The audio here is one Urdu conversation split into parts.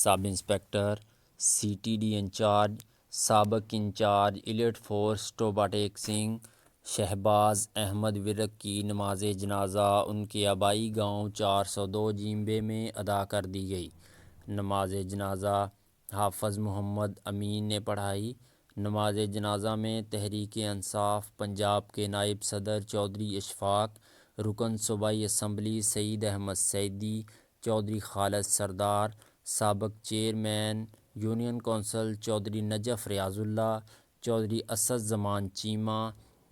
سب inspector C T D incharge, سابق incharge elite force Toba Tek Singh Shahbaz Ahmad Virk کی نماز جنازہ ان کے آبائی گاؤں 402 جیمبے میں ادا کر دی گئی۔ نماز جنازہ حافظ محمد امین نے پڑھائی۔ نماز جنازہ میں تحریک انصاف پنجاب کے نائب صدر چودھری اشفاق، رکن صوبائی اسمبلی سعید احمد سیدی، چودھری خالد سردار، سابق chairman union council Chaudhry Najaf Riaz Ullah, Chaudhry Asad Zaman Cheema,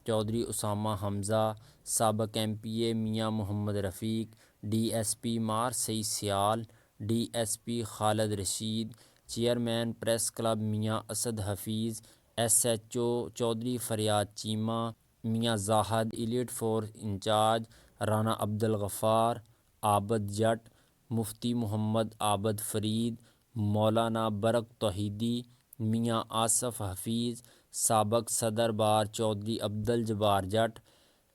Chaudhry Usama حمزہ، سابق M P A Mian Muhammad Rafiq, D S P مارسئی Sial, D S P Khalid Rashid, chairman press club Mian Asad Hafeez, S H O Chaudhry Faryad Cheema, Mian Zahid elite force in charge Rana Abdul Ghaffar, Abid Jatt, Mufti Muhammad Abid Farid, Maulana Barq توحیدی، میاں آصف حفیظ، سابق صدر بار چودھری عبدالجبار جٹ،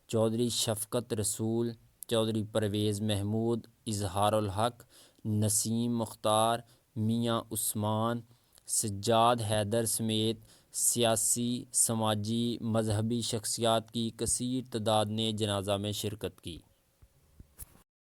چودھری شفقت رسول، چودھری پرویز محمود، اظہار الحق، نسیم مختار، میاں عثمان، سجاد حیدر سمیت سیاسی، سماجی، مذہبی شخصیات کی کثیر تعداد نے جنازہ میں شرکت کی۔